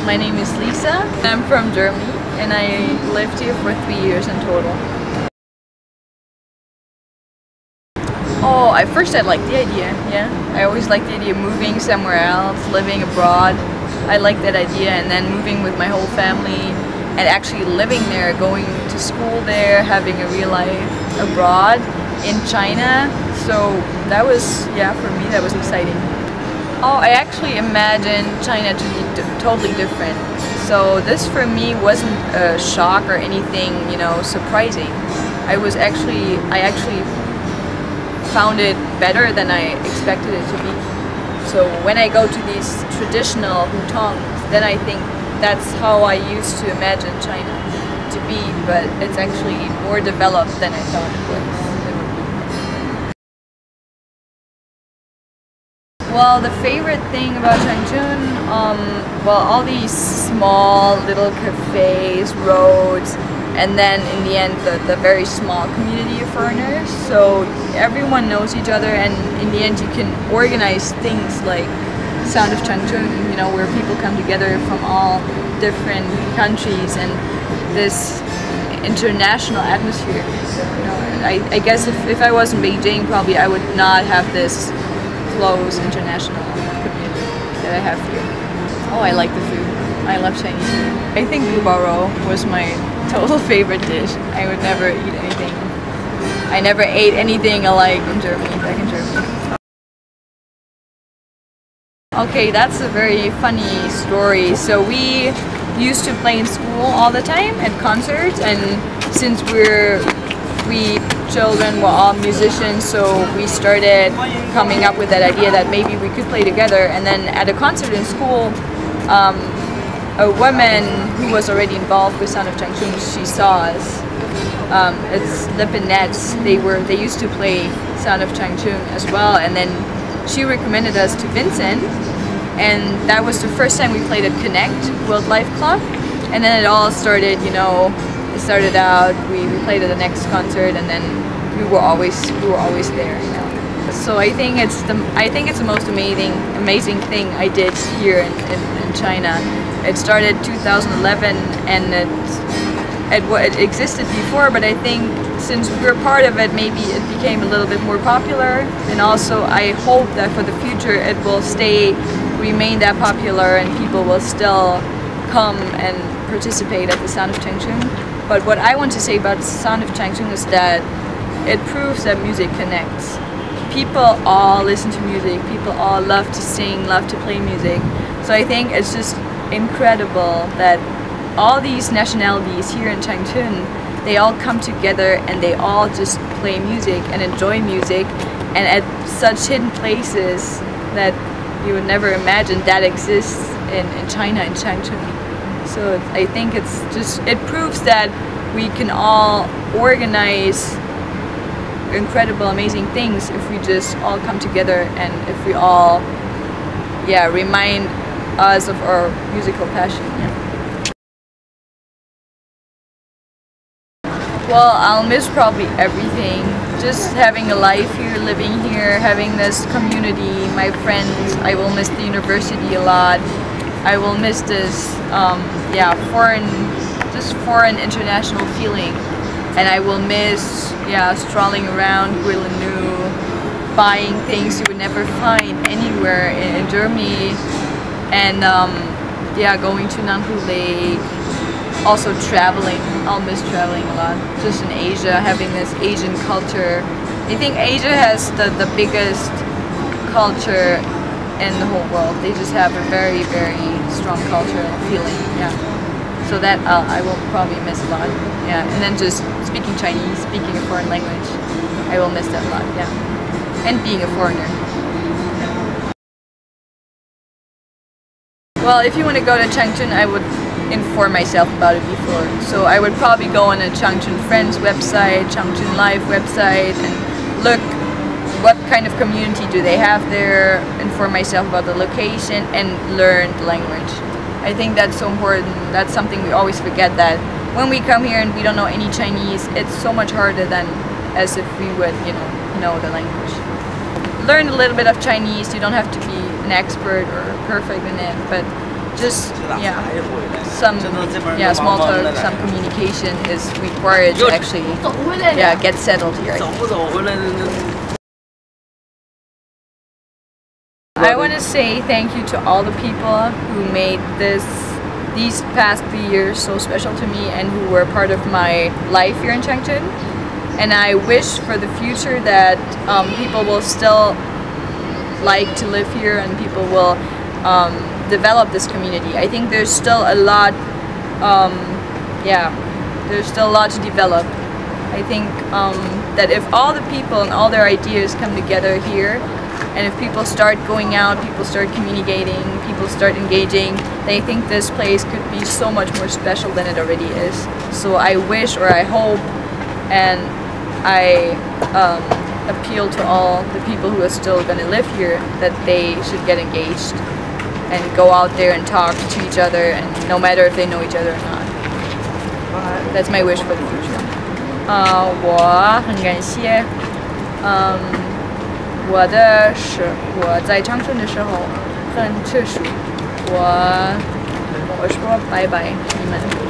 My name is Lisa. I'm from Germany and I lived here for 3 years in total. Oh, at first I liked the idea, yeah. I always liked the idea of moving somewhere else, living abroad. I liked that idea, and then moving with my whole family and actually living there, going to school there, having a real life abroad in China. So that was, yeah, for me that was exciting. Oh, I actually imagined China to be totally different. So this for me wasn't a shock or anything, you know, surprising. I actually found it better than I expected it to be. So when I go to these traditional hutongs, then I think that's how I used to imagine China to be, but it's actually more developed than I thought it would be. Well, the favorite thing about Changchun, well, all these small little cafes, roads, and then in the end the very small community of foreigners. So everyone knows each other, and in the end you can organize things like Sound of Changchun, you know, where people come together from all different countries, and this international atmosphere. You know, I guess if I was in Beijing, probably I would not have this close international community that I have here. Oh, I like the food. I love Chinese food. I think bubaro was my total favorite dish. I would never eat anything. I never ate anything alike in Germany, back in Germany. Okay, that's a very funny story. So we used to play in school all the time at concerts, and since we children were all musicians, so we started coming up with that idea that maybe we could play together. And then at a concert in school, a woman who was already involved with Sound of Changchun, she saw us. It's Lip and Nets. They used to play Sound of Changchun as well, and then she recommended us to Vincent, and that was the first time we played at Connect World Life Club. And then it all started, you know, it started out, we played at the next concert, and then we were always there, you know. So I think it's the most amazing thing I did here in China. It started 2011, and it existed before, but I think since we're part of it, maybe it became a little bit more popular. And also I hope that for the future it will remain that popular, and people will still come and participate at the Sound of Changchun. But what I want to say about the Sound of Changchun is that it proves that music connects. People all listen to music, people all love to sing, love to play music. So I think it's just incredible that all these nationalities here in Changchun, they all come together and they all just play music and enjoy music, and at such hidden places that you would never imagine that exists in China, in Changchun. So I think it proves that we can all organize incredible, amazing things if we just all come together, and if we all, yeah, remind us of our musical passion. Yeah. Well, I'll miss probably everything. Just having a life here, living here, having this community, my friends. I will miss the university a lot. I will miss this, yeah, foreign international feeling. And I will miss, yeah, strolling around Guilanu, buying things you would never find anywhere in Germany, and yeah, going to Nanhu Lake. Also traveling. I'll miss traveling a lot. Just in Asia, having this Asian culture. I think Asia has the biggest culture in the whole world. They just have a very, very strong cultural feeling. Yeah. So that I will probably miss a lot. Yeah. And then just speaking Chinese, speaking a foreign language, I will miss that a lot. Yeah. And being a foreigner. Yeah. Well, if you want to go to Changchun, I would inform myself about it before. So I would probably go on a Changchun Friends website, changchunlive website, and look what kind of community do they have there, inform myself about the location, and learn the language. I think that's so important. That's something we always forget, that when we come here and we don't know any Chinese, it's so much harder than as if we would, you know the language. Learn a little bit of Chinese. You don't have to be an expert or perfect in it, but just some small talk, some communication is required to actually get settled here. I want to say thank you to all the people who made these past 3 years so special to me and who were part of my life here in Changchun. And I wish for the future that people will still like to live here and people will develop this community. I think there's still a lot, there's still a lot to develop. I think that if all the people and all their ideas come together here, and if people start going out, people start communicating, people start engaging, they think this place could be so much more special than it already is. So I wish, or I hope, and I appeal to all the people who are still going to live here that they should get engaged and go out there and talk to each other, and no matter if they know each other or not. That's my wish for the future. 我很感谢，我在长春的时候很特殊，我说拜拜你们。